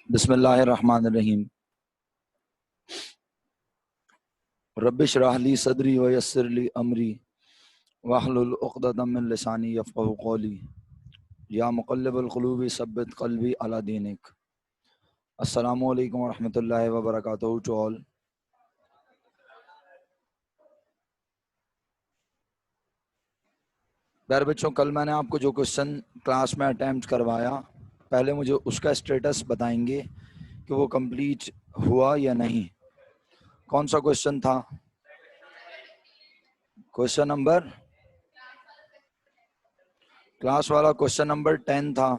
बिस्मिल्लाहिर्रहमानिर्रहीम। रब्बिश रह ली सदरी व यस्सिर ली अमरी वहलुल उक़दतम मिन लिसानी यफ़क़हू क़ौली या मुक़ल्लिबुल क़ुलूबि सब्बित क़ल्बी अला दीनिक। अस्सलामु अलैकुम व रहमतुल्लाहि व बरकातुहू टू ऑल। प्यारे बच्चों, कल मैंने आपको जो क्वेश्चन क्लास में अटैम्प्ट करवाया, पहले मुझे उसका स्टेटस बताएंगे कि वो कंप्लीट हुआ या नहीं। कौन सा क्वेश्चन था? क्वेश्चन नंबर क्लास वाला क्वेश्चन नंबर 10 था।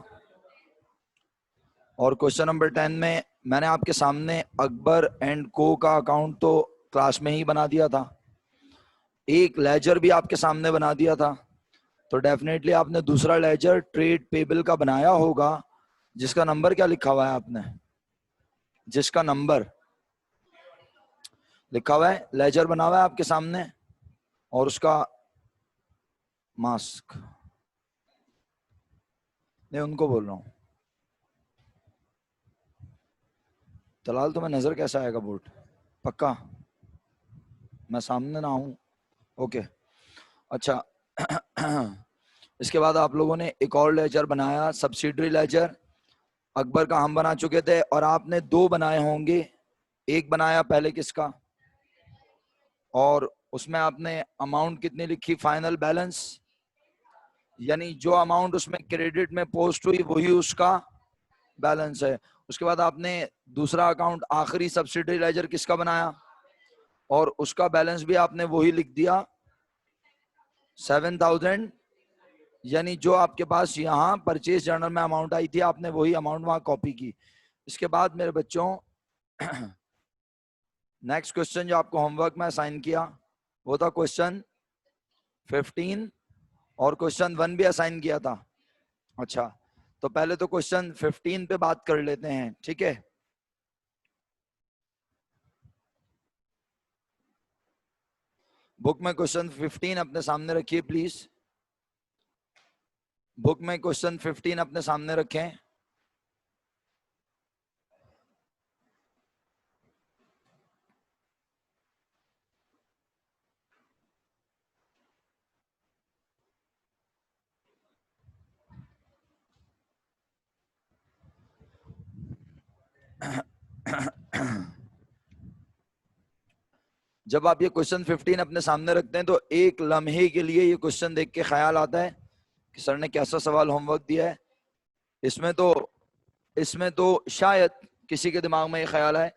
और क्वेश्चन नंबर 10 में मैंने आपके सामने अकबर एंड को का अकाउंट तो क्लास में ही बना दिया था, एक लेजर भी आपके सामने बना दिया था। तो डेफिनेटली आपने दूसरा लेजर ट्रेड पेबल का बनाया होगा, जिसका नंबर क्या लिखा हुआ है आपने? जिसका नंबर लिखा हुआ है, लेजर बना हुआ है आपके सामने और उसका मास्क नहीं, उनको बोल रहा हूं। तलाल तुम्हें नजर कैसा आएगा बोर्ड? पक्का मैं सामने ना हूं? ओके, अच्छा। इसके बाद आप लोगों ने एक और लेजर बनाया, सब्सिडरी लेजर। अकबर का हम बना चुके थे और आपने दो बनाए होंगे। एक बनाया पहले किसका, और उसमें आपने अमाउंट कितनी लिखी? फाइनल बैलेंस, यानी जो अमाउंट उसमें क्रेडिट में पोस्ट हुई वही उसका बैलेंस है। उसके बाद आपने दूसरा अकाउंट आखिरी सब्सिडरी लेजर किसका बनाया, और उसका बैलेंस भी आपने वही लिख दिया, 7,000। यानी जो आपके पास यहाँ परचेज जर्नल में अमाउंट आई थी, आपने वही अमाउंट वहां कॉपी की। इसके बाद मेरे बच्चों, नेक्स्ट क्वेश्चन जो आपको होमवर्क में असाइन किया वो था क्वेश्चन 15, और क्वेश्चन 1 भी असाइन किया था। अच्छा, तो पहले तो क्वेश्चन 15 पे बात कर लेते हैं, ठीक है? बुक में क्वेश्चन 15 अपने सामने रखिए प्लीज। बुक में क्वेश्चन 15 अपने सामने रखें। जब आप ये क्वेश्चन 15 अपने सामने रखते हैं तो एक लम्हे के लिए ये क्वेश्चन देख के ख्याल आता है कि सर ने कैसा सवाल होमवर्क दिया है। इसमें तो शायद किसी के दिमाग में ये ख्याल है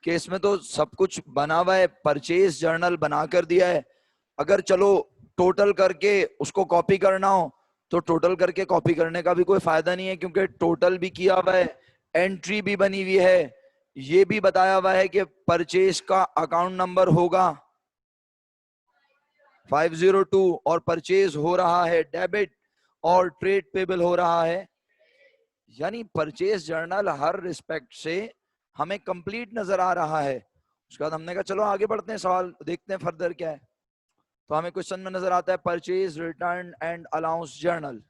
कि इसमें तो सब कुछ बना हुआ है, परचेज जर्नल बना कर दिया है। अगर चलो टोटल करके उसको कॉपी करना हो तो टोटल करके कॉपी करने का भी कोई फायदा नहीं है, क्योंकि टोटल भी किया हुआ है, एंट्री भी बनी हुई है, ये भी बताया हुआ है कि परचेज का अकाउंट नंबर होगा 502 और परचेज हो रहा है डेबिट और ट्रेड पेबल हो रहा है। यानी परचेज जर्नल हर रिस्पेक्ट से हमें कंप्लीट नजर आ रहा है। उसके बाद हमने कहा चलो आगे बढ़ते हैं, सवाल देखते हैं फर्दर क्या है। तो हमें क्वेश्चन में नजर आता है purchase return and allowance journal.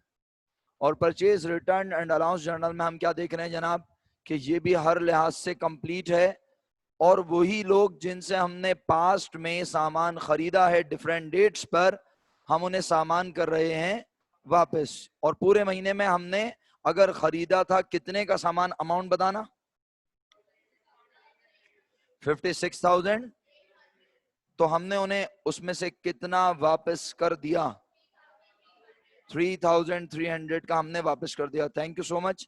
और purchase return and allowance journal में हम क्या देख रहे हैं जनाब, कि ये भी हर लिहाज से कंप्लीट है, और वही लोग जिनसे हमने पास्ट में सामान खरीदा है डिफरेंट डेट्स पर, हम उन्हें सामान कर रहे हैं वापस। और पूरे महीने में हमने अगर खरीदा था कितने का सामान, अमाउंट बताना, 56,000। तो हमने उन्हें उसमें से कितना वापस कर दिया? 3,300 का हमने वापस कर दिया। Thank you so much.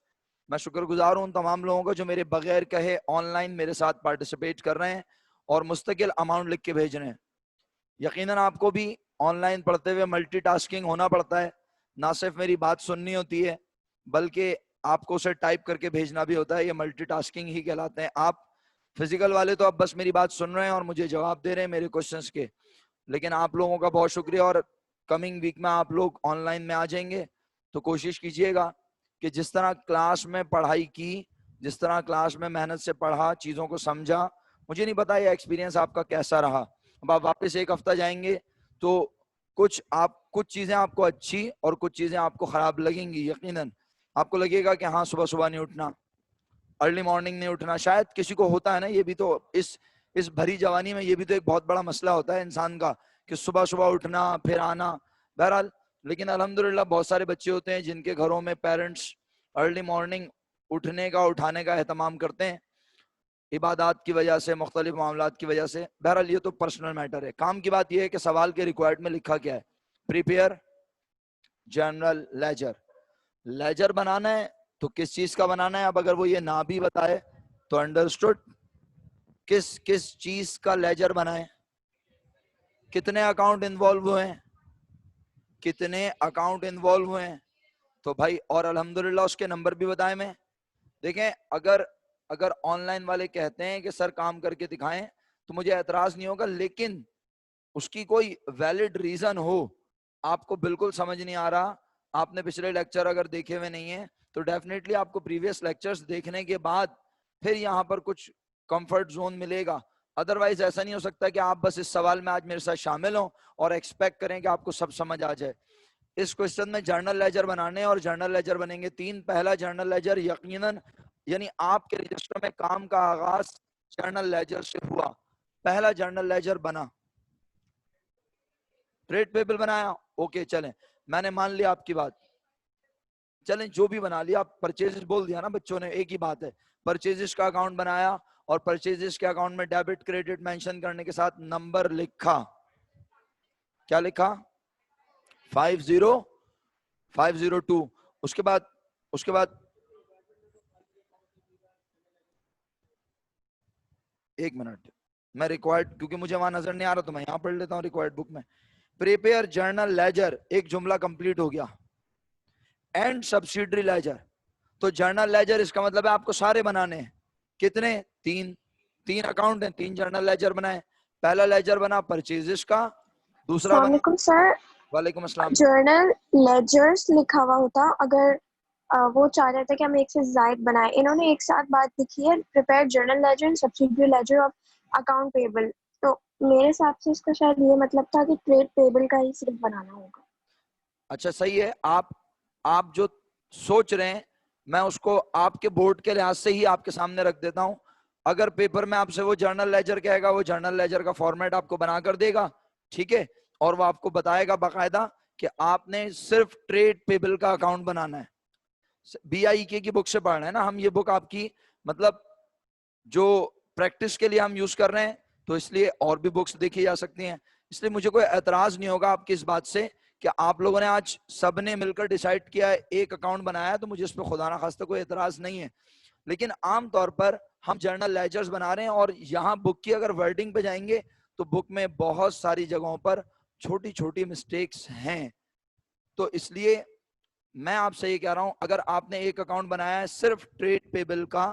मैं शुक्रगुजार हूं उन तमाम लोगों का जो मेरे बगैर कहे ऑनलाइन मेरे साथ पार्टिसिपेट कर रहे हैं और मुस्तकिल अमाउंट लिख के भेज रहे हैं। यकीनन आपको भी ऑनलाइन पढ़ते हुए मल्टीटास्किंग होना पड़ता है, ना सिर्फ मेरी बात सुननी होती है बल्कि आपको उसे टाइप करके भेजना भी होता है। ये मल्टीटास्किंग ही कहलाते हैं। आप फिजिकल वाले तो अब बस मेरी बात सुन रहे हैं और मुझे जवाब दे रहे हैं मेरे क्वेश्चंस के, लेकिन आप लोगों का बहुत शुक्रिया। और कमिंग वीक में आप लोग ऑनलाइन में आ जाएंगे तो कोशिश कीजिएगा कि जिस तरह क्लास में पढ़ाई की, जिस तरह क्लास में मेहनत से पढ़ा, चीज़ों को समझा, मुझे नहीं पता ये एक्सपीरियंस आपका कैसा रहा। अब आप वापस एक हफ्ता जाएंगे तो कुछ चीज़ें आपको अच्छी और कुछ चीज़ें आपको ख़राब लगेंगी। यकीनन आपको लगेगा कि हाँ सुबह सुबह नहीं उठना, अर्ली मॉर्निंग नहीं उठना, शायद किसी को होता है ना, ये भी तो इस भरी जवानी में ये भी तो एक बहुत बड़ा मसला होता है इंसान का कि सुबह सुबह उठना फिर आना। बहरहाल, लेकिन अल्हम्दुलिल्लाह बहुत सारे बच्चे होते हैं जिनके घरों में पेरेंट्स अर्ली मॉर्निंग उठने का उठाने का एहतमाम करते हैं, इबादत की वजह से, मुख्तलिफ मामलात की वजह से। बहरहाल ये तो पर्सनल मैटर है। काम की बात यह है कि सवाल के रिक्वायर्ड में लिखा क्या है, प्रिपेयर जर्नल लेजर। लेजर बनाना है तो किस चीज का बनाना है, अब अगर वो ये ना भी बताए तो अंडरस्टूड, किस किस चीज का लेजर बनाए, कितने अकाउंट इन्वॉल्व हुए हैं, कितने अकाउंट इन्वॉल्व हुए हैं, तो भाई और अल्हम्दुलिल्लाह उसके नंबर भी बताए मैं। देखें, अगर अगर ऑनलाइन वाले कहते हैं कि सर काम करके दिखाएं तो मुझे एतराज नहीं होगा, लेकिन उसकी कोई वैलिड रीजन हो। आपको बिल्कुल समझ नहीं आ रहा, आपने पिछले लेक्चर अगर देखे हुए नहीं है तो डेफिनेटली आपको प्रीवियस लेक्चर्स देखने के बाद फिर यहाँ पर कुछ कंफर्ट जोन मिलेगा। अदरवाइज ऐसा नहीं हो सकता कि आप बस इस सवाल में आज मेरे साथ शामिल हो और एक्सपेक्ट करें कि आपको सब समझ आ जाए। इस क्वेश्चन में जर्नल लेजर बनाने और जर्नल लेजर बनेंगे तीन। पहला जर्नल लेजर यकीनन, यानी आपके रजिस्टर में काम का आगाज जर्नल लेजर से हुआ, पहला जर्नल लेजर बना, ट्रेड पेबल बनाया, ओके चलें, मैंने मान लिया आपकी बात, चलें जो भी बना लिया। आप परचेजेस बोल दिया ना बच्चों ने, एक ही बात है, परचेजेस का अकाउंट बनाया और परचेजेस के अकाउंट में डेबिट क्रेडिट मेंशन करने के साथ नंबर लिखा, क्या लिखा, 50502। उसके बाद एक मिनट, मैं रिक्वायर्ड, क्योंकि मुझे वहां नजर नहीं आ रहा तो मैं यहां पढ़ लेता हूं रिक्वायर्ड बुक में। प्रिपेयर जर्नल लेजर, एक जुमला कंप्लीट हो गया। एंड सब्सिडरी लेजर, तो जर्नल लेजर इसका मतलब है आपको सारे बनाने हैं। कितने, तीन, तीन अकाउंट हैं, तीन जर्नल लेजर बनाए। पहला लेजर बना परचेजेस का, दूसरा बना, अस्सलामुअलैकुम सर, वालेकुम अस्सलाम। जर्नल लेजर्स लिखा हुआ होता अगर वो चाह रहे थे कि हम एक से जायद बनाए, इन्होंने एक साथ बात लिखी है, prepare journal ledger and subsidiary laser of account payable. तो मेरे हिसाब से इसका शायद ये मतलब था कि ट्रेड पेबल का ही सिर्फ बनाना होगा। अच्छा सही है, आप जो सोच रहे हैं मैं उसको आपके बोर्ड के लिहाज से ही आपके सामने रख देता हूं। अगर पेपर में आपसे वो जर्नल लेजर कहेगा, वो जर्नल लेजर का फॉर्मेट आपको बना कर देगा, ठीक है, और वो आपको बताएगा बाकायदा कि आपने सिर्फ ट्रेड पेबल का अकाउंट बनाना है। BIK की बुक से पढ़ रहे हैं ना हम, ये बुक आपकी मतलब जो प्रैक्टिस के लिए हम यूज कर रहे हैं, तो इसलिए और भी बुक्स देखी जा सकती हैं। इसलिए मुझे कोई एतराज नहीं होगा आपकी इस बात से कि आप लोगों ने आज सबने मिलकर डिसाइड किया है, एक अकाउंट बनाया है, तो मुझे इस पर खुदा ना खास्ता कोई एतराज नहीं है। लेकिन आमतौर पर हम जर्नल लेजर्स बना रहे हैं और यहाँ बुक की अगर वर्डिंग पे जाएंगे तो बुक में बहुत सारी जगहों पर छोटी छोटी मिस्टेक्स हैं। तो इसलिए मैं आपसे ये कह रहा हूं, अगर आपने एक अकाउंट बनाया है सिर्फ ट्रेड पेबल का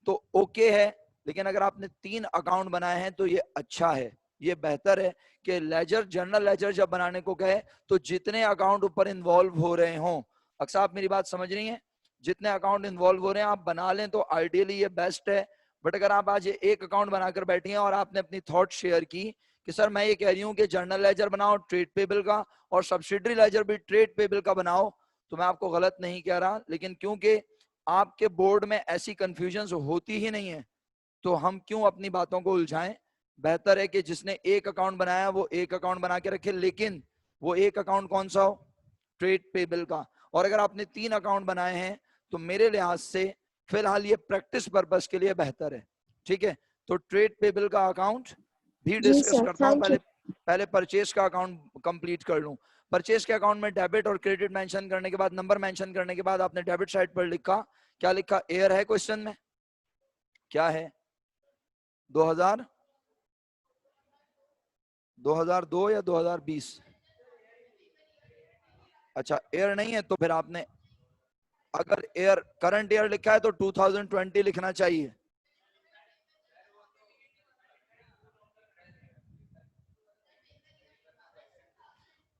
तो ओके है, लेकिन अगर आपने तीन अकाउंट बनाए हैं तो ये अच्छा है, ये बेहतर है कि लेजर, जर्नल लेजर जब बनाने को कहे तो जितने अकाउंट ऊपर इन्वॉल्व हो रहे हों, अक्सर आप मेरी बात समझ रही हैं, जितने अकाउंट इन्वॉल्व हो रहे हैं आप बना लें तो आइडियली ये बेस्ट है। बट अगर आप आज एक अकाउंट बनाकर बैठी हैं और आपने अपनी थॉट शेयर की कि सर मैं ये कह रही हूँ कि जर्नल लेजर बनाओ ट्रेड पेबल का और सब्सिडरी लेजर भी ट्रेड पेबल का बनाओ, तो मैं आपको गलत नहीं कह रहा, लेकिन क्योंकि आपके बोर्ड में ऐसी कंफ्यूजन होती ही नहीं है तो हम क्यों अपनी बातों को उलझाएं। बेहतर है कि जिसने एक अकाउंट बनाया वो एक अकाउंट बना के रखे, लेकिन वो एक अकाउंट कौन सा हो, ट्रेड पेबल का। और अगर आपने तीन अकाउंट बनाए हैं तो मेरे लिहाज से फिलहाल ये प्रैक्टिस पर्पस के लिए बेहतर है, ठीक है। तो ट्रेड पेबल का अकाउंट भी जी डिस्कस सर, करता हूं, थैंक यू। पहले परचेज का अकाउंट कंप्लीट कर लूं। परचेज के अकाउंट में डेबिट और क्रेडिट मेंशन करने के बाद, नंबर मेंशन करने के बाद आपने डेबिट साइड पर लिखा, क्या लिखा, एयर है क्वेश्चन में, क्या है, 2000 2002 या 2020? अच्छा एयर नहीं है तो फिर आपने, अगर एयर करंट ईयर लिखा है तो 2020 लिखना चाहिए।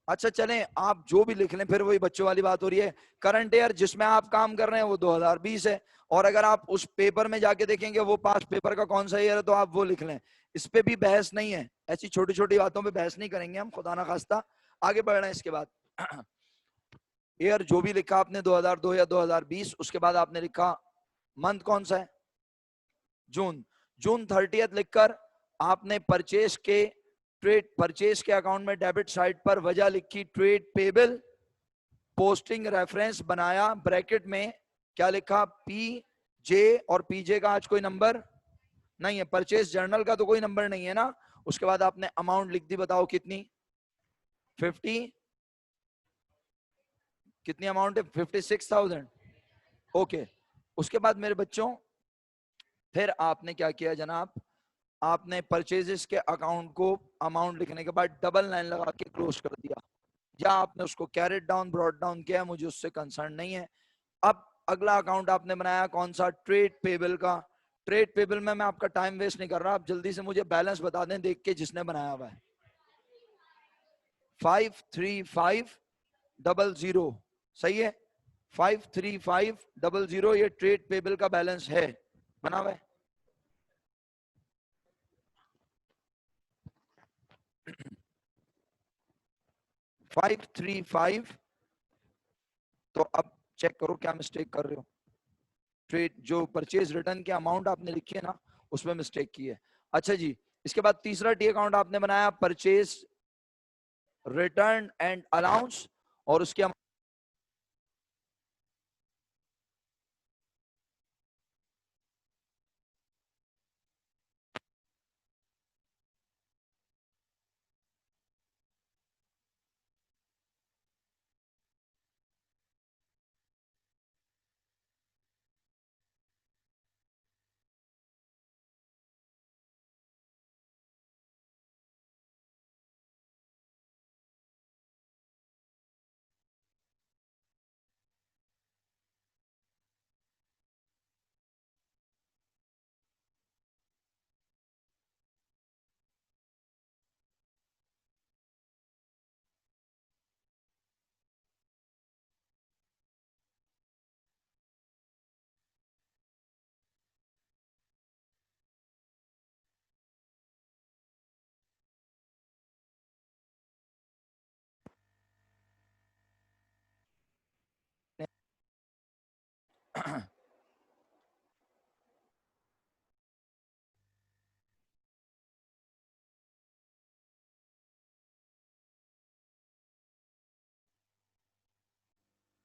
अच्छा चलें, आप जो भी लिख लें, फिर वही बच्चों वाली बात हो रही है। करंट ईयर जिसमें आप काम कर रहे हैं वो 2020 है, और अगर आप उस पेपर में जाके देखेंगे वो पास पेपर का कौन सा ईयर है तो आप वो लिख लें। इस पे भी बहस नहीं है, ऐसी छोटी छोटी बातों पे बहस नहीं करेंगे हम, खुदा ना खास्ता। आगे बढ़ रहे हैं इसके बाद। ईयर जो भी लिखा आपने 2002 या 2020, उसके बाद आपने लिखा मंथ कौन सा है, जून, जून 30 लिखकर आपने परचेज के अकाउंट में डेबिट साइड पर वजह लिखी ट्रेड पेबल, पोस्टिंग रेफरेंस बनाया, ब्रैकेट में क्या लिखा पी जे, और पीजे का आज कोई नंबर नहीं है, परचेज जर्नल का तो कोई नंबर नहीं है ना। उसके बाद आपने अमाउंट लिख दी, बताओ कितनी, 50, कितनी अमाउंट है, 56,000। ओके, उसके बाद मेरे बच्चों फिर आपने क्या किया जनाब, आपने परचेजेस के अकाउंट को अमाउंट लिखने के बाद डबल लाइन लगा के क्लोज कर दिया, या आपने उसको कैरेट डाउन ब्रॉड डाउन किया, मुझे उससे कंसर्न नहीं है। अब अगला अकाउंट आपने बनाया कौन सा, ट्रेड पेबल का। ट्रेड पेबल में मैं आपका टाइम वेस्ट नहीं कर रहा, आप जल्दी से मुझे बैलेंस बता दें देख के जिसने बनाया हुआ है। 53500, सही है, 53500 ये ट्रेड पेबल का बैलेंस है, बना हुआ है। फाइव थ्री फाइव, तो अब चेक करो क्या मिस्टेक कर रहे हो। ट्रेड जो परचेज रिटर्न की अमाउंट आपने लिखी है ना, उसमें मिस्टेक की है। अच्छा जी, इसके बाद तीसरा टी अकाउंट आपने बनाया परचेज रिटर्न एंड अलाउंस, और उसके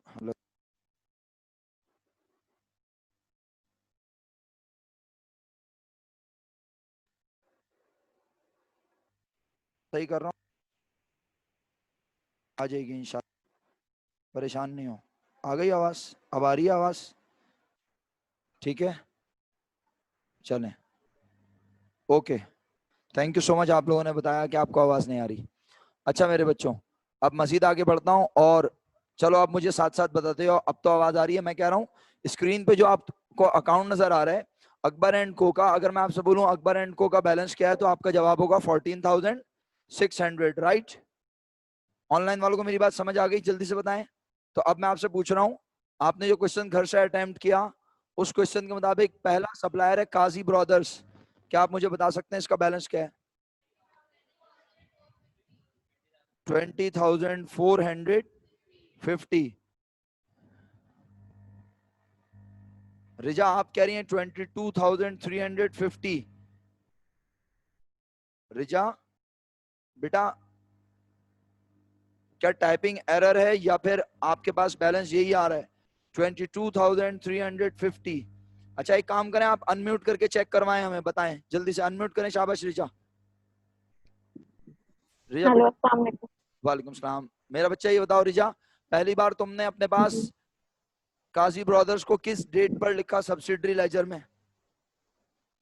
हेलो, सही कर रहा हूँ, आ जाएगी इंशाल्लाह, परेशान नहीं हो। आ गई आवाज, अब आ रही है आवाज, ठीक है, चलें, okay. Thank you so much, आप लोगों ने बताया कि आपको आवाज नहीं आ रही। अच्छा मेरे बच्चों, अब मजीद आगे बढ़ता हूं, और चलो आप मुझे साथ साथ बताते हो, अब तो आवाज आ रही है। मैं कह रहा हूँ स्क्रीन पे जो आपको अकाउंट नजर आ रहा है अकबर एंड को का, अगर मैं आपसे बोलूं अकबर एंड को का बैलेंस क्या है, तो आपका जवाब होगा 14,600, राइट। ऑनलाइन वालों को मेरी बात समझ आ गई, जल्दी से बताएं। तो अब मैं आपसे पूछ रहा हूं, आपने जो क्वेश्चन घर से अटेम्प्ट किया, उस क्वेश्चन के मुताबिक पहला सप्लायर है काजी ब्रदर्स, क्या आप मुझे बता सकते हैं इसका बैलेंस क्या है? 20,450। रिजा आप कह रही हैं 22,350। रिजा बेटा, क्या टाइपिंग एरर है या फिर आपके पास बैलेंस यही आ रहा है 22,350? अच्छा एक काम करें, आप अनम्यूट करके चेक करवाएं, हमें बताएं जल्दी से, अनम्यूट करें, शाबाश रिजा। रिजा हेलो, बेटा, अस्सलाम वालेकुम। वालेकुम सलाम। मेरा बच्चा ये बताओ रिजा, पहली बार तुमने अपने पास जी, काजी ब्रदर्स को किस डेट पर लिखा सब्सिडरी लेजर में?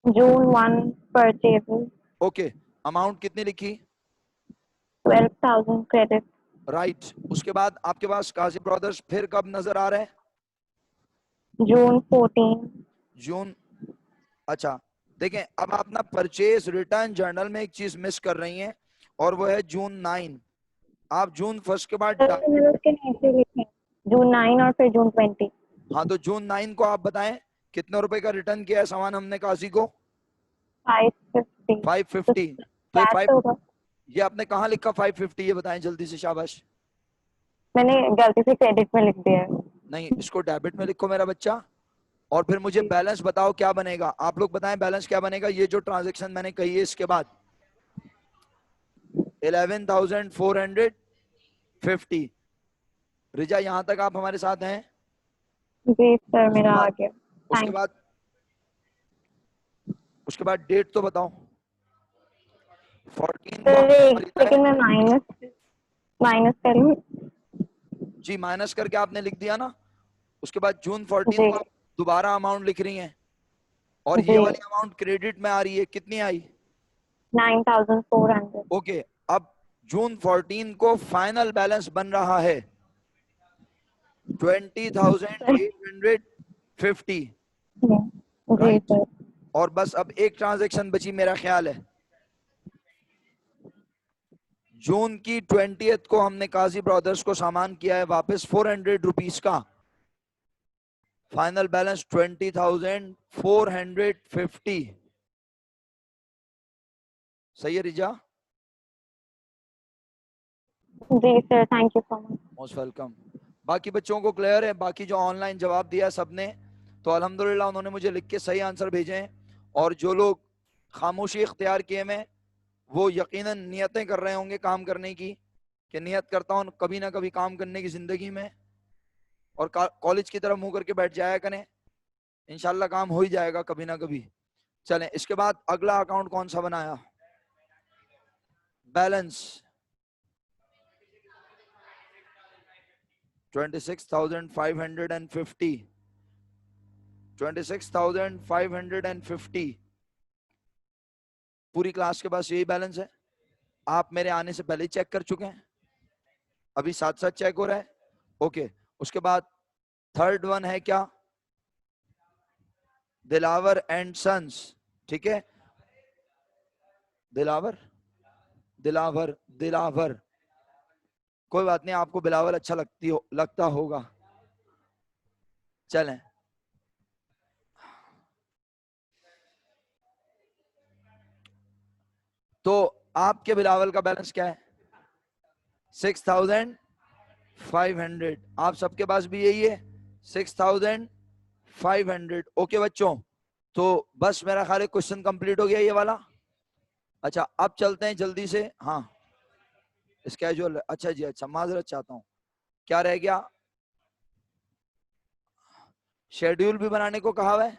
जून 1 परचेज, ओके, अमाउंट कितनी लिखी? 12,000 क्रेडिट। राइट, उसके बाद आपके पास काजी ब्रदर्स फिर कब नजर आ रहा है? जून 14। जून, अच्छा देखें, अब आप ना परचेज रिटर्न जर्नल में एक चीज मिस कर रही हैं, और वो है जून 9। आप जून 1 के बाद तो मैंने उसके नीचे लिखे जून 9 और फिर जून 20। हाँ, तो जून 9 को आप बताएं कितने रुपए का रिटर्न किया है सामान हमने काजी को? 550। तो 550। तो ये कैश फाइव, होगा। ये आपने कहाँ लिखा 550, ये बताएं जल्दी से, शाबाश। मैंने गलती से क्रेडिट में लिख दिया है। नहीं, इसको डेबिट में लिखो मेरा बच्चा, और फिर मुझे बैलेंस बताओ क्या बनेगा। आप लोग बताएं बैलेंस क्या बनेगा। ये जो ट्रांजेक्शन मैंने कही है इसके बाद 11,450। रिजा यहां तक आप हमारे साथ हैं? जी सर, उसके मेरा आ बाद गया। उसके थैंक बाद उसके बाद डेट तो बताओ। 14 को सर, हमने एक खरीदा है। सेकंड में माइनस माइनस करूँ? जी माइनस करके आपने लिख दिया ना। उसके बाद जून 14 जी को आप दोबारा अमाउंट लिख रही हैं और ये जी, वाली अमाउंट क्रेडिट में आ रही है। कितनी आई? 9,400। ओके। अब जून 14 को फाइनल बैलेंस बन रहा है 20,850। जी राइट। सर। और बस अब एक ट्रांजैक्शन बची मेरा ख्याल है। जून की 20th को हमने काजी ब्रदर्स को सामान किया है वापस 400 रुपीज का। Final balance 20,450। सही है रिजा? जी sir, thank you so much. Most welcome. बाकी बच्चों को क्लियर है? बाकी जो ऑनलाइन जवाब दिया सबने, तो अल्हम्दुलिल्लाह उन्होंने मुझे लिख के सही आंसर भेजे हैं। और जो लोग खामोशी इख्तियार किए में, वो यकीनन नियतें कर रहे होंगे काम करने की, कि नियत करता हूँ कभी ना कभी काम करने की जिंदगी में, और कॉलेज की तरफ मुंह करके बैठ जाया करें। इंशाल्लाह काम हो ही जाएगा कभी ना कभी। चलें, इसके बाद अगला अकाउंट कौन सा बनाया? बैलेंस 26,550। 26,550 पूरी क्लास के पास यही बैलेंस है। आप मेरे आने से पहले ही चेक कर चुके हैं, अभी साथ साथ चेक हो रहा है। ओके। उसके बाद थर्ड वन है क्या? Dilawar and sons. ठीक है, दिलावर दिलावर दिलावर। कोई बात नहीं, आपको बिलावल अच्छा लगता होगा। चलें, तो आपके बिलावल का बैलेंस क्या है? 6,500। आप सबके पास भी यही है 6,500। ओके बच्चों, तो बस मेरा ख्याल है क्वेश्चन कंप्लीट हो गया ये वाला। अच्छा, अब चलते हैं जल्दी से। हाँ, स्केड्यूल। अच्छा जी, अच्छा, माजरत चाहता हूँ, क्या रह गया? शेड्यूल भी बनाने को कहा हुआ है।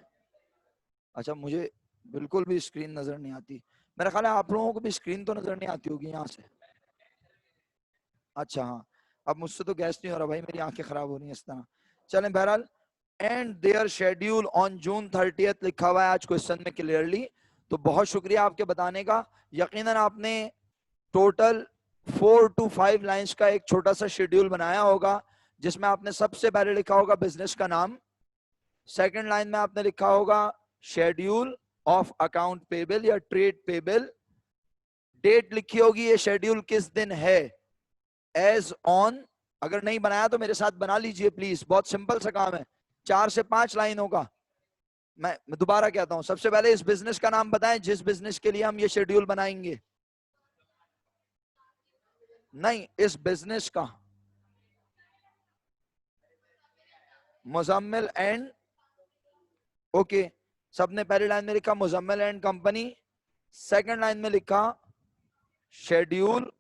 अच्छा, मुझे बिल्कुल भी स्क्रीन नजर नहीं आती। मेरा ख्याल है आप लोगों को भी स्क्रीन तो नजर नहीं आती होगी यहाँ से। अच्छा हाँ, अब मुझसे तो गैस नहीं हो रहा भाई, मेरी आंखें खराब हो रही हैं इस तरह। चलें, बहरहाल and there schedule on June 30 लिखा हुआ है आज क्वेश्चन में क्लियरली। तो बहुत शुक्रिया आपके बताने का। यकीनन आपने टोटल 4 to 5 लाइंस का एक छोटा सा शेड्यूल बनाया होगा, जिसमें आपने सबसे पहले लिखा होगा बिजनेस का नाम। सेकंड लाइन में आपने लिखा होगा शेड्यूल ऑफ अकाउंट पेबल या ट्रेड पेबल। डेट लिखी होगी ये शेड्यूल किस दिन है, एज ऑन। अगर नहीं बनाया तो मेरे साथ बना लीजिए प्लीज, बहुत सिंपल सा काम है, 4 से 5 लाइनों का। मैं दोबारा कहता हूं, सबसे पहले इस बिजनेस का नाम बताएं जिस बिजनेस के लिए हम ये शेड्यूल बनाएंगे। नहीं, इस बिजनेस का। Muzammil and, okay. सबने पहली लाइन में लिखा Muzammil and company. Second line में लिखा schedule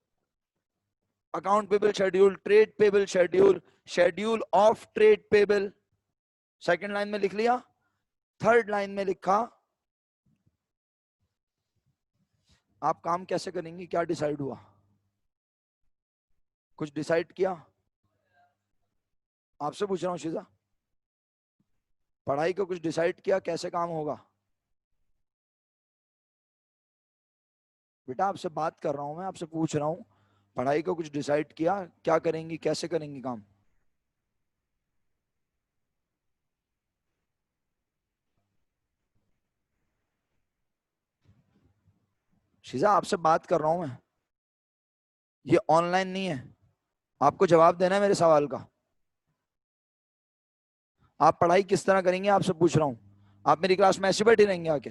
account payable schedule, trade payable schedule, schedule of trade payable. Second line में लिख लिया। थर्ड लाइन में लिखा आप काम कैसे करेंगे, क्या डिसाइड हुआ? कुछ डिसाइड किया? आपसे पूछ रहा हूं शिजा, पढ़ाई का कुछ डिसाइड किया कैसे काम होगा? बेटा आपसे बात कर रहा हूं, मैं आपसे पूछ रहा हूं, पढ़ाई का कुछ डिसाइड किया, क्या करेंगी, कैसे करेंगी काम? शिजा आपसे बात कर रहा हूं मैं, ये ऑनलाइन नहीं है, आपको जवाब देना है मेरे सवाल का। आप पढ़ाई किस तरह करेंगे आपसे पूछ रहा हूं। आप मेरी क्लास में ऐसे बैठे रहेंगे आके?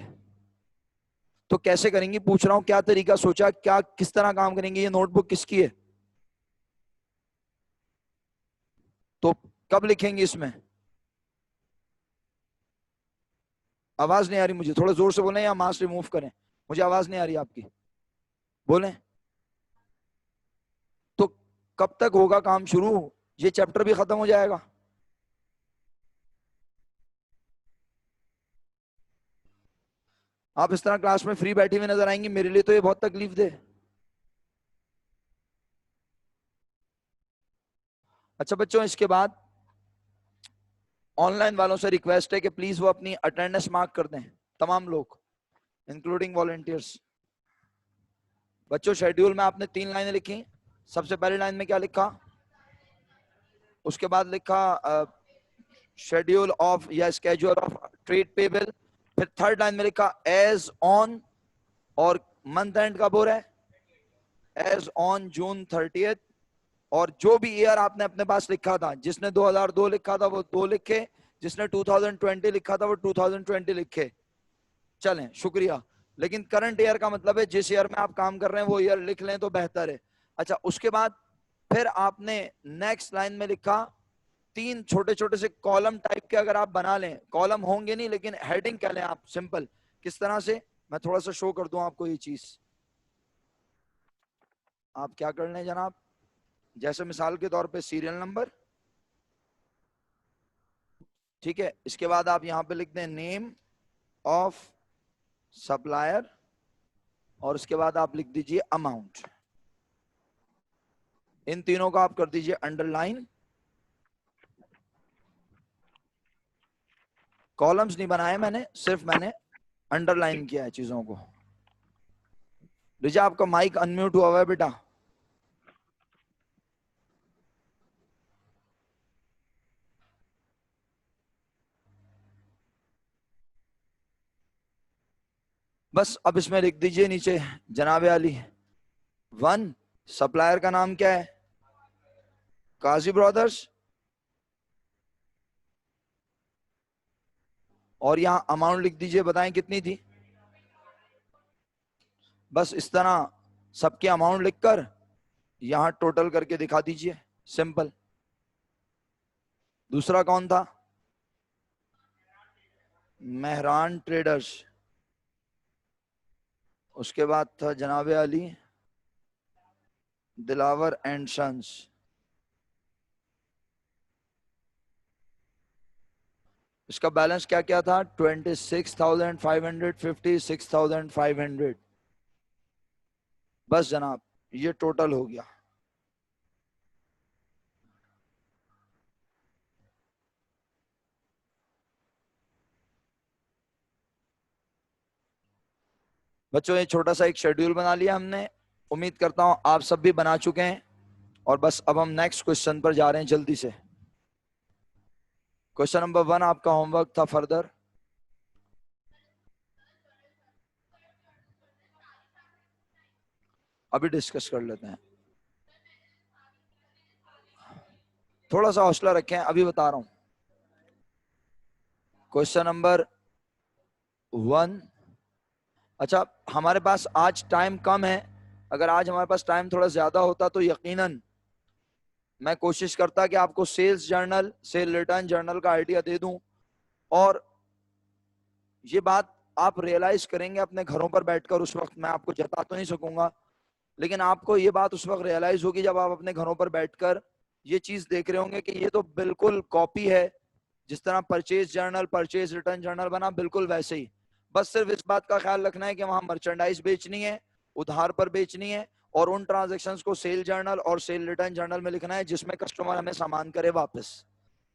तो कैसे करेंगी पूछ रहा हूं, क्या तरीका सोचा, क्या किस तरह काम करेंगे? ये नोटबुक किसकी है? तो कब लिखेंगे इसमें? आवाज नहीं आ रही मुझे, थोड़ा जोर से बोलें या मास्क रिमूव करें, मुझे आवाज नहीं आ रही आपकी, बोलें। तो कब तक होगा काम शुरू, ये चैप्टर भी खत्म हो जाएगा। आप इस तरह क्लास में फ्री बैठी हुई नजर आएंगी, मेरे लिए तो ये बहुत तकलीफ दे। अच्छा बच्चों, इसके बाद ऑनलाइन वालों से रिक्वेस्ट है कि प्लीज वो अपनी अटेंडेंस मार्क कर दें, तमाम लोग इंक्लूडिंग वॉलंटियर्स। बच्चों शेड्यूल में आपने 3 लाइनें लिखी, सबसे पहली लाइन में क्या लिखा, उसके बाद लिखा शेड्यूल ऑफ या स्केड्यूल ऑफ ट्रेड पेबल, फिर थर्ड लाइन में लिखा एज ऑन, और मंथ एंड कब हो रहा है, एज ऑन जून 30th, और जो भी ईयर आपने अपने पास लिखा था, जिसने 2002 लिखा था वो 2 लिखे, जिसने 2020 लिखा था वो 2020 लिखे। चलें, शुक्रिया। लेकिन करंट ईयर का मतलब है जिस ईयर में आप काम कर रहे हैं वो ईयर लिख लें तो बेहतर है। अच्छा, उसके बाद फिर आपने नेक्स्ट लाइन में लिखा 3 छोटे छोटे से कॉलम टाइप के, अगर आप बना लें, कॉलम होंगे नहीं लेकिन हेडिंग कह लें आप, सिंपल। किस तरह से, मैं थोड़ा सा शो कर दूं आपको ये चीज। आप क्या कर लें जनाब, जैसे मिसाल के तौर पे सीरियल नंबर, ठीक है। इसके बाद आप यहां पे लिख दें नेम ऑफ सप्लायर, और उसके बाद आप लिख दीजिए अमाउंट। इन तीनों को आप कर दीजिए अंडरलाइन। कॉलम्स नहीं बनाए मैंने, सिर्फ मैंने अंडरलाइन किया है चीजों को। रिजा आपका माइक अनम्यूट हुआ हुआ है बेटा। बस अब इसमें लिख दीजिए नीचे जनाबे आली 1, सप्लायर का नाम क्या है, काजी ब्रदर्स, और यहां अमाउंट लिख दीजिए, बताएं कितनी थी। बस इस तरह सबके अमाउंट लिखकर यहां टोटल करके दिखा दीजिए, सिंपल। दूसरा कौन था, मेहरान ट्रेडर्स। उसके बाद था जनाबे अली दिलावर एंड सन्स। इसका बैलेंस क्या क्या था, 26,500, 56,500। बस जनाब, ये टोटल हो गया। बच्चों ये छोटा सा एक शेड्यूल बना लिया हमने, उम्मीद करता हूं आप सब भी बना चुके हैं। और बस अब हम नेक्स्ट क्वेश्चन पर जा रहे हैं जल्दी से। क्वेश्चन नंबर 1 आपका होमवर्क था फर्दर। अभी डिस्कस कर लेते हैं, थोड़ा सा हौसला रखें, अभी बता रहा हूं। क्वेश्चन नंबर 1, अच्छा हमारे पास आज टाइम कम है, अगर आज हमारे पास टाइम थोड़ा ज्यादा होता तो यकीनन मैं कोशिश करता कि आपको sales journal, sale return journal का आइडिया दे दूं। और ये बात आप रियलाइज करेंगे अपने घरों पर बैठकर, उस वक्त मैं आपको जता तो नहीं सकूंगा, लेकिन आपको ये बात उस वक्त रियलाइज होगी जब आप अपने घरों पर बैठकर ये चीज देख रहे होंगे कि ये तो बिल्कुल कॉपी है, जिस तरह purchase journal, purchase return journal बना, बिल्कुल वैसे ही। बस सिर्फ इस बात का ख्याल रखना है कि वहां मर्चेंडाइज बेचनी है, उधार पर बेचनी है, और उन ट्रांजैक्शंस को सेल जर्नल और सेल रिटर्न जर्नल में लिखना है जिसमें कस्टमर हमें सामान करे वापस,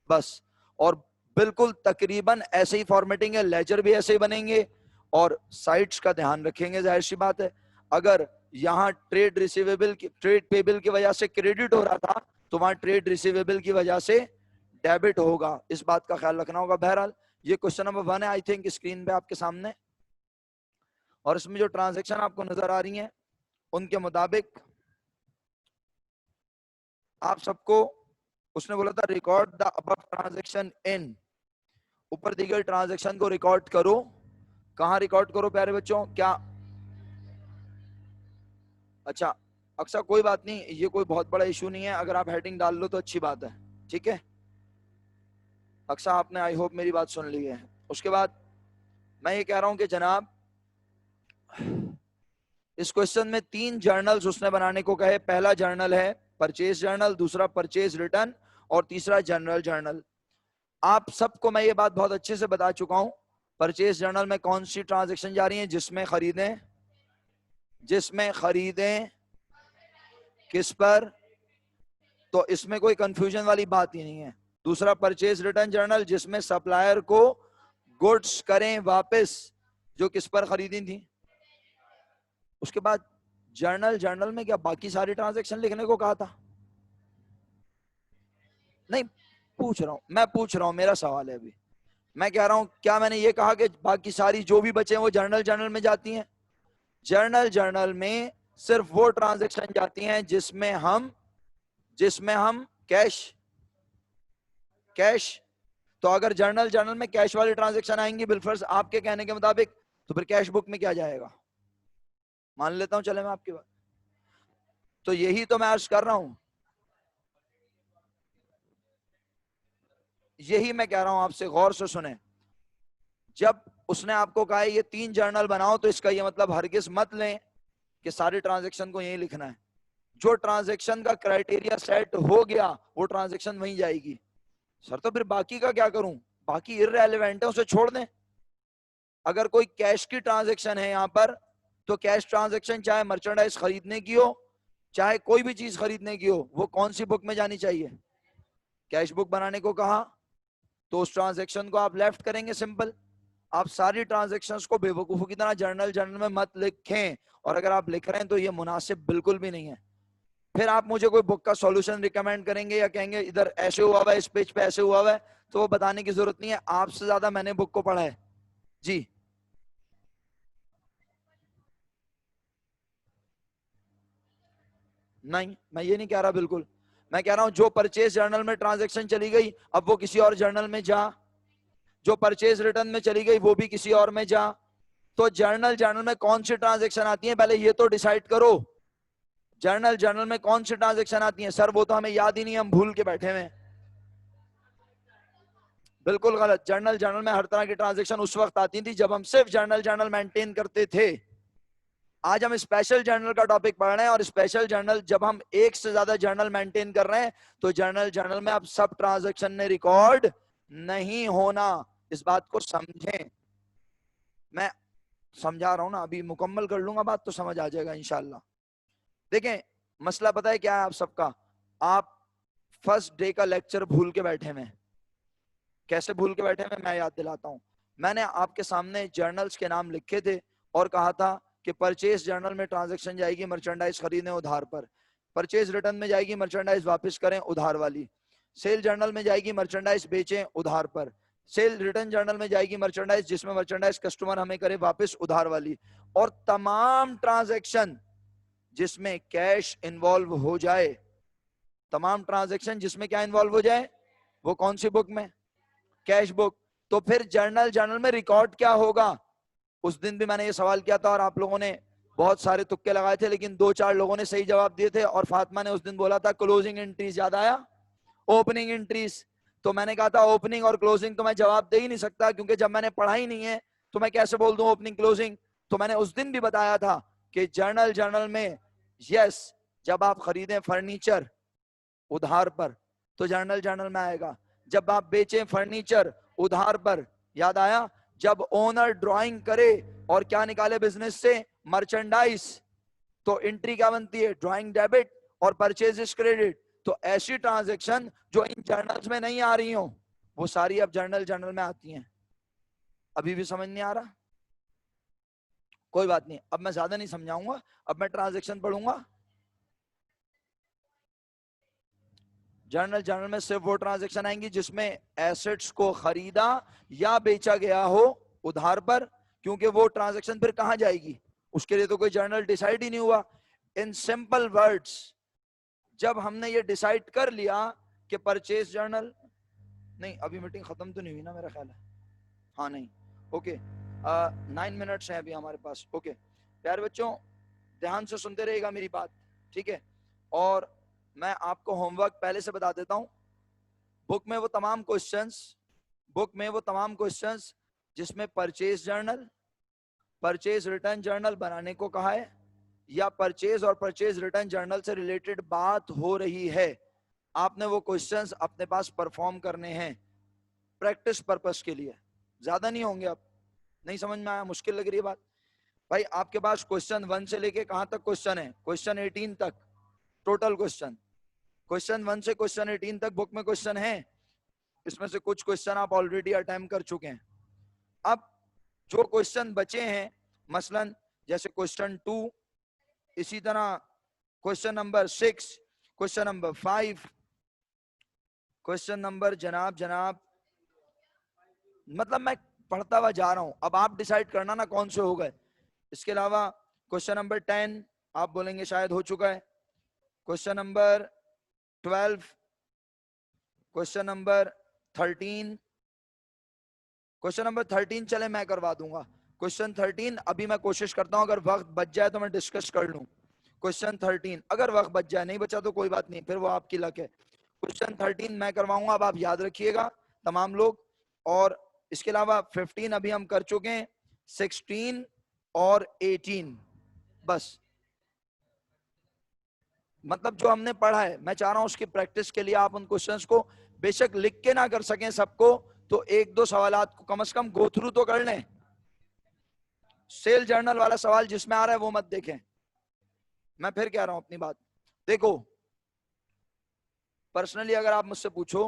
बस। और बिल्कुल तकरीबन ऐसे ही फॉर्मेटिंग है, लेजर भी ऐसे ही बनेंगे, और साइट्स का ध्यान रखेंगे। जाहिर सी बात है, अगर यहाँ ट्रेड रिसीवेबल की, ट्रेड पेबल की वजह से क्रेडिट हो रहा था तो वहां ट्रेड रिसीवेबल की वजह से डेबिट होगा, इस बात का ख्याल रखना होगा। बहरहाल ये क्वेश्चन नंबर 1 है, आई थिंक स्क्रीन पे आपके सामने, और इसमें जो ट्रांजैक्शन आपको नजर आ रही हैं उनके मुताबिक आप सबको, उसने बोला था record the above transaction in, ऊपर दी गई ट्रांजैक्शन को रिकॉर्ड करो। कहां रिकॉर्ड करो प्यारे बच्चों, क्या, अच्छा अक्सर कोई बात नहीं, ये कोई बहुत बड़ा इशू नहीं है, अगर आप हेडिंग डाल लो तो अच्छी बात है, ठीक है। अक्सर आपने आई होप मेरी बात सुन ली है। उसके बाद मैं ये कह रहा हूं कि जनाब इस क्वेश्चन में 3 जर्नल्स उसने बनाने को कहे। पहला जर्नल है परचेज जर्नल, दूसरा परचेज रिटर्न और तीसरा जनरल जर्नल। आप सबको मैं ये बात बहुत अच्छे से बता चुका हूं, परचेज जर्नल में कौन सी ट्रांजैक्शन जा रही है, जिसमें खरीदें किस पर, तो इसमें कोई कंफ्यूजन वाली बात ही नहीं है। दूसरा परचेज रिटर्न जर्नल जिसमें सप्लायर को गुड्स करें वापस जो किस पर खरीदी थी। उसके बाद जर्नल में क्या बाकी सारी ट्रांजैक्शन लिखने को कहा था? नहीं, मैं पूछ रहा हूं, मेरा सवाल है अभी। मैं कह रहा हूं क्या मैंने ये कहा कि बाकी सारी जो भी बचे हैं वो जर्नल में जाती हैं? जर्नल में सिर्फ वो ट्रांजैक्शन जाती हैं जिसमें हम कैश, तो अगर जर्नल में कैश वाली ट्रांजैक्शन आएंगी बिलफर्ज आपके कहने के मुताबिक, तो फिर कैश बुक में क्या जाएगा? मान लेता हूं, चले मैं आपकी बात, तो यही तो मैं अर्ज कर रहा हूं, यही मैं कह रहा हूं आपसे, गौर से सुने। जब उसने आपको कहा है ये 3 जर्नल बनाओ, तो इसका ये मतलब हरगिज मत लें कि सारी ट्रांजैक्शन को यही लिखना है। जो ट्रांजैक्शन का क्राइटेरिया सेट हो गया वो ट्रांजैक्शन वहीं जाएगी। सर तो फिर बाकी का क्या करूं? बाकी इररेलेवेंट है, उसे छोड़ दें। अगर कोई कैश की ट्रांजैक्शन है यहां पर, तो कैश ट्रांजैक्शन चाहे मर्चेंडाइज खरीदने की हो चाहे कोई भी चीज खरीदने की हो, वो कौन सी बुक में जानी चाहिए? कैश बुक बनाने को कहा, तो उस ट्रांजैक्शन को आप लेफ्ट करेंगे, सिंपल। आप सारी ट्रांजैक्शंस को बेवकूफों की तरह जर्नल में मत लिखें, और अगर आप लिख रहे हैं तो ये मुनासिब बिल्कुल भी नहीं है। फिर आप मुझे कोई बुक का सॉल्यूशन रिकमेंड करेंगे या कहेंगे इधर ऐसे हुआ हुआ है, इस पेज पे ऐसे हुआ हुआ है, तो वो बताने की जरूरत नहीं है, आपसे ज्यादा मैंने बुक को पढ़ा है जी। नहीं, मैं ये नहीं कह रहा, बिल्कुल मैं कह रहा हूं जो परचेज जर्नल में ट्रांजैक्शन चली गई अब वो किसी और जर्नल में जा, जो परचेज रिटर्न में चली गई वो भी किसी और में जा। तो जर्नल में कौन सी ट्रांजैक्शन आती है पहले ये तो डिसाइड करो। जर्नल में कौन सी ट्रांजैक्शन आती है? सर वो तो हमें याद ही नहीं, हम भूल के बैठे हुए। बिल्कुल गलत। जर्नल में हर तरह की ट्रांजैक्शन उस वक्त आती थी जब हम सिर्फ जर्नल मेंटेन करते थे। आज हम स्पेशल जर्नल का टॉपिक पढ़ रहे हैं, और स्पेशल जर्नल जब हम एक से ज्यादा जर्नल मेंटेन कर रहे हैं, तो जर्नल में अब सब ट्रांजैक्शन ने रिकॉर्ड नहीं होना। इस बात को समझें, मैं समझा रहा हूं ना, अभी मुकम्मल कर लूंगा बात तो समझ आ जाएगा इंशाल्लाह। देखें, मसला पता है क्या है आप सबका? आप फर्स्ट डे का लेक्चर भूल के बैठे हैं। कैसे भूल के बैठे हैं मैं याद दिलाता हूं। मैंने आपके सामने जर्नल्स के नाम लिखे थे और कहा था कि परचेज जर्नल में ट्रांजैक्शन जाएगी मर्चेंडाइज खरीदने उधार पर, परचेज रिटर्न में जाएगी मर्चेंडाइज वापस करें उधार वाली, सेल जर्नल में जाएगी मर्चेंडाइज बेचें उधार पर, सेल रिटर्न जर्नल में जाएगी मर्चेंडाइज जिसमें मर्चेंडाइज कस्टमर हमें करे वापस उधार वाली, और तमाम ट्रांजैक्शन जिसमें कैश इन्वॉल्व हो जाए, तमाम ट्रांजैक्शन जिसमें क्या इन्वॉल्व हो जाए, वो कौन सी बुक में? Cash book. तो फिर जर्नल में रिकॉर्ड क्या होगा? उस दिन भी मैंने ये सवाल किया था और आप लोगों ने बहुत सारे तुक्के लगाए थे, लेकिन 2-4 लोगों ने सही जवाब दिए थे, और फातिमा ने उस दिन बोला था क्लोजिंग एंट्रीज, याद आया? Opening entries. तो मैंने कहा था ओपनिंग और क्लोजिंग तो मैं जवाब दे ही नहीं सकता, क्योंकि जब मैंने पढ़ा ही नहीं है तो मैं कैसे बोल दूं ओपनिंग क्लोजिंग। तो मैंने उस दिन भी बताया था कि जर्नल में यस, जब आप खरीदें फर्नीचर उधार पर तो जर्नल में आएगा, जब आप बेचें फर्नीचर उधार पर, याद आया? जब ओनर ड्राइंग करे और क्या निकाले बिजनेस से, मर्चेंडाइज, तो एंट्री क्या बनती है? ड्राइंग डेबिट और परचेज क्रेडिट। तो ऐसी ट्रांजैक्शन जो इन जर्नल्स में नहीं आ रही हो, वो सारी अब जर्नल में आती हैं। अभी भी समझ नहीं आ रहा? कोई बात नहीं, अब मैं ज्यादा नहीं समझाऊंगा, अब मैं ट्रांजैक्शन पढ़ूंगा। जर्नल में सिर्फ वो ट्रांजैक्शन आएंगी जिसमें एसेट्स को खरीदा या बेचा गया हो उधार पर, क्योंकि वो ट्रांजैक्शन फिर कहां जाएगी उसके लिए तो कोई जर्नल डिसाइड ही नहीं हुआ। इन सिंपल वर्ड्स, जब हमने ये डिसाइड कर लिया कि परचेज जर्नल, नहीं अभी मीटिंग खत्म तो नहीं हुई ना मेरा ख्याल है, हाँ नहीं, ओके, 9 मिनट्स हैं अभी हमारे पास, ओके। प्यारे बच्चों ध्यान से सुनते रहिएगा मेरी बात, ठीक है? और मैं आपको होमवर्क पहले से बता देता हूं। बुक में वो तमाम क्वेश्चंस जिसमें purchase journal, purchase return journal बनाने को कहा है, या परचेज और परचेज रिटर्न जर्नल से रिलेटेड बात हो रही है, आपने वो क्वेश्चंस अपने पास परफॉर्म करने हैं प्रैक्टिस पर्पस के लिए, ज्यादा नहीं होंगे। आप नहीं समझ में आया, मुश्किल लग रही है बात? भाई आपके पास क्वेश्चन 1 से लेके कहां तक क्वेश्चन है? क्वेश्चन 18 तक टोटल क्वेश्चन। क्वेश्चन 1 से क्वेश्चन 18 तक बुक में क्वेश्चन है, इसमें से कुछ क्वेश्चन आप ऑलरेडी अटेम्प्ट कर चुके हैं। अब जो क्वेश्चन बचे हैं, मसलन जैसे क्वेश्चन 2, इसी तरह question number 6, question number 5, question number जनाब मतलब मैं पढ़ता हुआ जा रहा हूं, अब आप डिसाइड करना ना कौन से हो गए। इसके अलावा क्वेश्चन नंबर 10 आप बोलेंगे शायद हो चुका है, question number 12, question number 13, question number 13 चले मैं करवा दूंगा। क्वेश्चन 13 अभी मैं कोशिश करता हूं, अगर वक्त बच जाए तो मैं डिस्कस कर लूं। क्वेश्चन 13 अगर वक्त बच जाए, नहीं बचा तो कोई बात नहीं, फिर वो आपकी लक है। क्वेश्चन 13 मैं करवाऊंगा, अब आप याद रखिएगा तमाम लोग। और इसके अलावा 15 अभी हम कर चुके हैं, 16 और 18 बस, मतलब जो हमने पढ़ा है मैं चाह रहा हूं उसकी प्रैक्टिस के लिए आप उन क्वेश्चंस को बेशक लिख के ना कर सकें सबको, तो 1-2 सवालात को कम से कम गो थ्रू तो कर लें। सेल जर्नल वाला सवाल जिसमें आ रहा है वो मत देखें। मैं फिर कह रहा हूं अपनी बात, देखो पर्सनली अगर आप मुझसे पूछो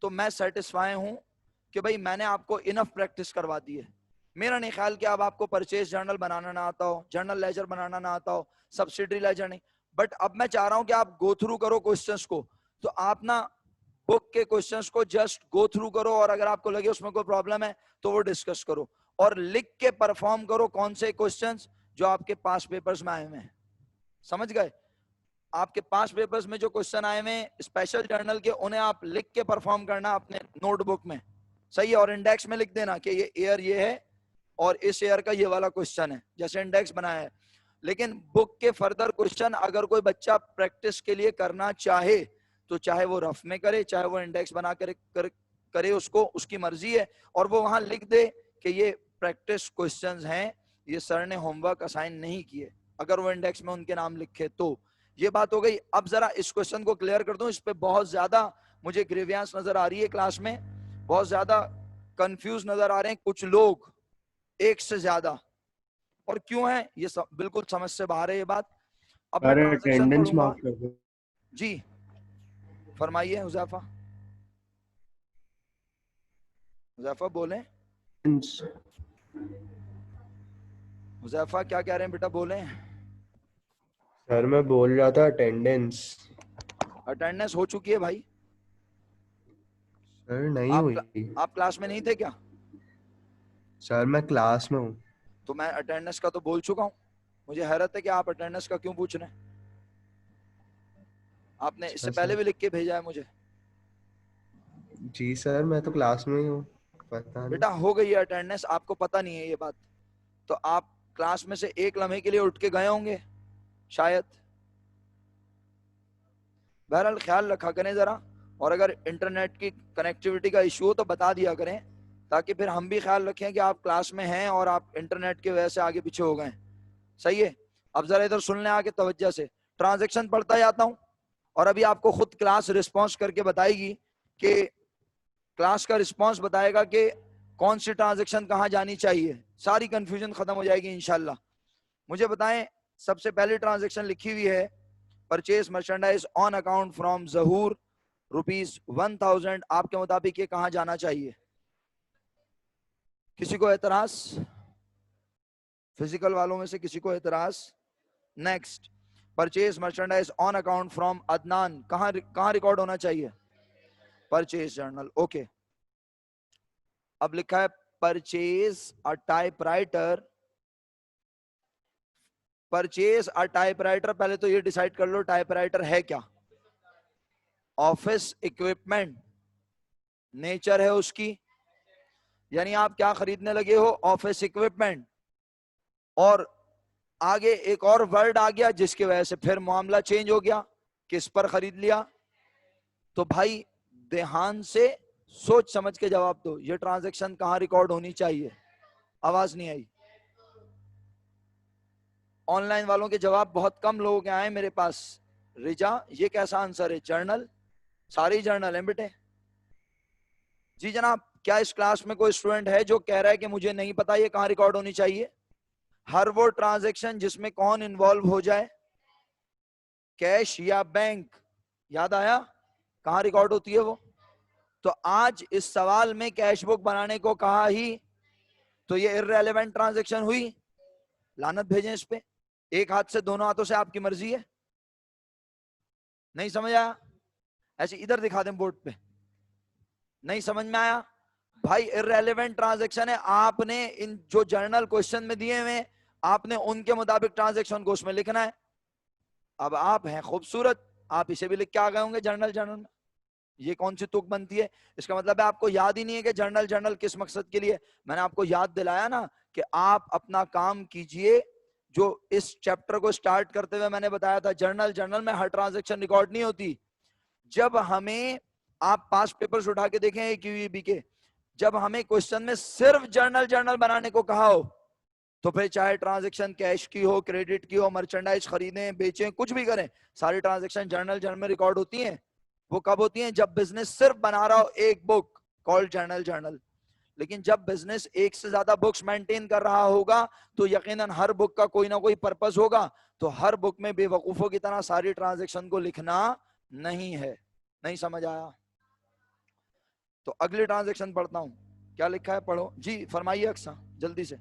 तो मैं सेटिस्फाई हूं कि भाई मैंने आपको इनफ प्रैक्टिस करवा दी है। मेरा नहीं ख्याल कि अब आपको परचेज जर्नल बनाना ना आता हो, जर्नल लेजर बनाना ना आता हो, सब्सिडरी लेजर नहीं, बट अब मैं चाह रहा हूं कि आप गो थ्रू करो क्वेश्चंस को। तो आप ना बुक के क्वेश्चंस को जस्ट गो थ्रू करो, और अगर आपको लगे उसमें कोई प्रॉब्लम है तो वो डिस्कस करो, और लिख के परफॉर्म करो कौन से क्वेश्चंस जो आपके पास पेपर्स में आए हुए हैं। समझ गए? आपके पास पेपर्स में जो क्वेश्चन आए हुए हैं स्पेशल जर्नल के, उन्हें आप लिख के परफॉर्म करना अपने नोटबुक में, सही है? और इंडेक्स में लिख देना कि ये ईयर ये है और इस ईयर का ये वाला क्वेश्चन है, जैसे इंडेक्स बनाया है। लेकिन बुक के फर्दर क्वेश्चन अगर कोई बच्चा प्रैक्टिस के लिए करना चाहे तो चाहे वो रफ में करे, चाहे वो इंडेक्स बना करे उसको, उसकी मर्जी है। और वो वहां लिख दे कि ये प्रैक्टिस क्वेश्चंस हैं, ये सर ने होमवर्क असाइन नहीं किए, अगर वो इंडेक्स में उनके नाम लिखे तो। ये बात हो गई। अब जरा इस क्वेश्चन को क्लियर कर दूं, इस पे बहुत ज्यादा मुझे ग्रेवियांस नजर आ रही है क्लास में, बहुत ज्यादा कंफ्यूज नजर आ रहे हैं कुछ लोग, एक से ज्यादा। और क्यों है ये बिल्कुल समझ से बाहर है ये बात। अब मैं ट्रांजैक्शन अटेंडेंस पढ़ूंगा। मार्क कर दो। जी फरमाइए हुजैफा, हुजैफा बोलें। हुजैफा क्या कह रहे हैं बेटा, बोलें। सर मैं बोल रहा था अटेंडेंस। अटेंडेंस हो चुकी है भाई। सर नहीं हुई। आप क्लास में नहीं थे क्या? सर मैं क्लास में हूँ। तो मैं अटेंडेंस का तो बोल चुका हूँ। मुझे हैरत है कि आप अटेंडेंस का क्यों पूछ रहे हैं। आपने इससे पहले भी लिख के भेजा है मुझे। जी सर मैं तो क्लास में ही हूँ, पता नहीं। बेटा हो गई है अटेंडेंस, आपको पता नहीं है ये बात, तो आप क्लास में से एक लम्हे के लिए उठ के गए होंगे शायद। बहरहाल ख्याल रखा करें जरा, और अगर इंटरनेट की कनेक्टिविटी का इशू हो तो बता दिया करें, ताकि फिर हम भी ख्याल रखें कि आप क्लास में हैं और आप इंटरनेट की वजह से आगे पीछे हो गए। सही है? अब जरा इधर सुन लें आगे तवज्जो से। ट्रांजैक्शन पढ़ता जाता हूं, और अभी आपको खुद क्लास रिस्पॉन्स करके बताएगी कि क्लास का रिस्पॉन्स बताएगा कि कौन सी ट्रांजैक्शन कहां जानी चाहिए, सारी कंफ्यूजन खत्म हो जाएगी इंशाल्लाह। मुझे बताएं, सबसे पहली ट्रांजैक्शन लिखी हुई है purchase merchandise on account from Zahoor ₹1000, आपके मुताबिक ये कहां जाना चाहिए? किसी को एतराज? फिजिकल वालों में से किसी को एतराज? Next, purchase merchandise on account from Adnan, कहां रिकॉर्ड होना चाहिए? Purchase journal. ओके, अब लिखा है purchase a typewriter. Purchase a typewriter, पहले तो ये डिसाइड कर लो टाइपराइटर है क्या। ऑफिस इक्विपमेंट नेचर है उसकी, यानी आप क्या खरीदने लगे हो? Office equipment. और आगे एक और वर्ड आ गया जिसकी वजह से फिर मामला चेंज हो गया, किस पर खरीद लिया? तो भाई ध्यान से सोच समझ के जवाब दो, ये ट्रांजैक्शन कहां रिकॉर्ड होनी चाहिए? आवाज नहीं आई। ऑनलाइन वालों के जवाब बहुत कम लोगों के आए मेरे पास। रिजा, ये कैसा आंसर है? जर्नल, सारी जर्नल है बेटे। जी जनाब, क्या इस क्लास में कोई स्टूडेंट है जो कह रहा है कि मुझे नहीं पता ये कहाँ रिकॉर्ड होनी चाहिए? हर वो ट्रांजैक्शन जिसमें कौन इन्वॉल्व हो जाए, कैश या बैंक, याद आया कहाँ रिकॉर्ड होती है वो? तो आज इस सवाल में कैश बुक बनाने को कहा ही तो ये इररेलेवेंट ट्रांजैक्शन हुई, लानत भेजें इस पे। एक हाथ से दोनों हाथों से आपकी मर्जी है। नहीं समझ आया? ऐसे इधर दिखा दें बोर्ड पे। नहीं समझ में आया? भाई इररेलेवेंट ट्रांजैक्शन है, आपने इन जो जर्नल क्वेश्चन में दिए हुए आपने उनके मुताबिक ट्रांजैक्शन को उसमें लिखना है। अब आप हैं खूबसूरत, आप इसे भी लिख के आ गए होंगे जर्नल जर्नल में। ये कौन सी तुक बनती है? इसका मतलब है आपको याद ही नहीं है कि जर्नल जर्नल किस मकसद के लिए। मैंने आपको याद दिलाया ना कि आप अपना काम कीजिए। जो इस चैप्टर को स्टार्ट करते हुए मैंने बताया था, जर्नल जर्नल में हर ट्रांजैक्शन रिकॉर्ड नहीं होती। जब हमें, आप पास पेपर्स उठा के देखें क्यूईबी के, जब हमें क्वेश्चन में सिर्फ जर्नल जर्नल बनाने को कहा हो, तो फिर चाहे ट्रांजैक्शन कैश की हो, क्रेडिट की हो, मर्चेंडाइज खरीदें बेचें, कुछ भी करें, सारी ट्रांजैक्शन जर्नल जर्नल में रिकॉर्ड होती हैं। वो कब होती हैं? जब बिजनेस सिर्फ बना रहा हो एक बुक कॉल्ड जर्नल जर्नल। लेकिन जब बिजनेस एक से ज्यादा बुक्स मेंटेन कर रहा होगा तो यकीनन हर बुक का कोई ना कोई पर्पस होगा। तो हर बुक में बेवकूफों की तरह सारी ट्रांजैक्शन को लिखना नहीं है। नहीं समझ आया? तो अगली ट्रांजैक्शन पढ़ता हूं, क्या लिखा है पढ़ो जी। फरमाइए अक्सा, जल्दी से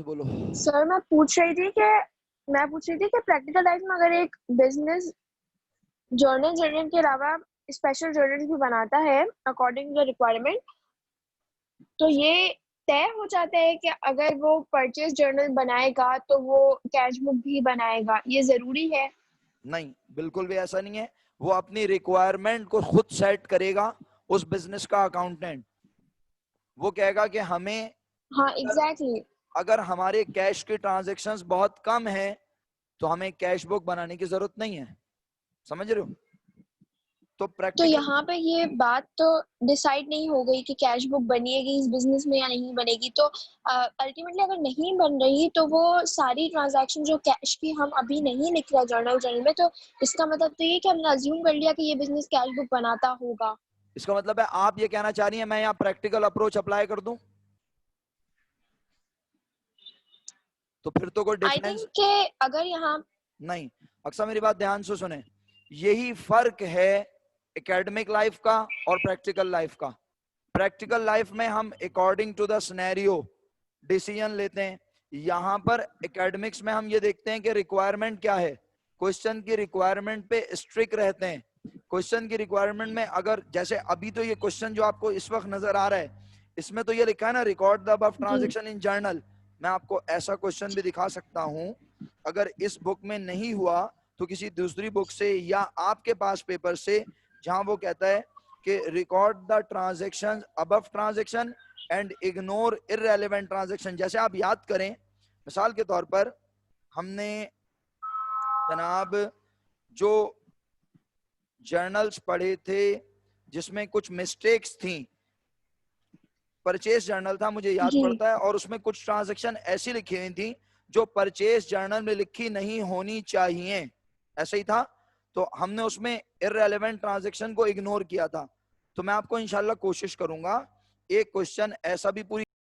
बोलो। सर मैं पूछ रही थी कि प्रैक्टिकल लाइफ में अगर एक बिजनेस जर्नल के अलावा स्पेशल जर्नल भी बनाता है अकॉर्डिंग टू द रिक्वायरमेंट, तो ये तय हो जाता है कि अगर वो परचेज जर्नल बनाएगा तो वो कैश बुक भी बनाएगा, ये जरूरी है? नहीं, बिल्कुल भी ऐसा नहीं है। वो अपनी रिक्वायरमेंट को खुद सेट करेगा। उस बिजनेस का अकाउंटेंट वो कहेगा कि हमें, हाँ एग्जैक्टली। अगर हमारे कैश की ट्रांजैक्शंस बहुत कम है तो हमें कैश बुक बनाने की जरूरत नहीं है। समझ रहे हो? तो तो प्रैक्टिकल, यहाँ पे ये बात तो डिसाइड नहीं हो गई कि कैश बुक बनेगी इस बिजनेस में या नहीं बनेगी। तो अल्टीमेटली अगर नहीं बन रही तो वो सारी ट्रांजैक्शन जो कैश की हम अभी नहीं लिख रहे जर्नल में, तो इसका मतलब तो ये कि हमने अज्यूम कर लिया कि ये बिजनेस कैश बुक बनाता होगा। इसका मतलब है आप ये कहना चाह रही हैं मैं यहाँ प्रैक्टिकल अप्रोच अप्लाई कर दूं? तो फिर तो कोई आई डिफरेंस थिंक कि अगर यहाँ नहीं। अक्सर मेरी बात ध्यान से सुने, यही फर्क है एकेडमिक लाइफ का और प्रैक्टिकल लाइफ का। प्रैक्टिकल लाइफ में हम according to the scenario decision लेते हैं। यहां पर एकेडमिक्स में हम ये देखते हैं कि रिक्वायरमेंट क्या है, क्वेश्चन की रिक्वायरमेंट पे स्ट्रिक्ट रहते हैं। क्वेश्चन की रिक्वायरमेंट में अगर, जैसे अभी तो ये क्वेश्चन जो आपको इस वक्त नजर आ रहा है, इसमें तो ये लिखा है ना, record the above transaction in journal. मैं आपको ऐसा क्वेश्चन भी दिखा सकता हूं, अगर इस बुक में नहीं हुआ तो किसी दूसरी बुक से या आपके पास पेपर से, जहां वो कहता है कि record the transaction above transaction and ignore irrelevant transaction. जैसे आप याद करें, मिसाल के तौर पर हमने जनाब जो जर्नल्स पढ़े थे जिसमें कुछ मिस्टेक्स थी, परचेस जर्नल था मुझे याद जी पड़ता है, और उसमें कुछ ट्रांजैक्शन ऐसी लिखी हुई थी जो परचेस जर्नल में लिखी नहीं होनी चाहिए, ऐसे ही था। तो हमने उसमें इररेलेवेंट ट्रांजैक्शन को इग्नोर किया था। तो मैं आपको इंशाल्लाह कोशिश करूंगा एक क्वेश्चन ऐसा भी पूरी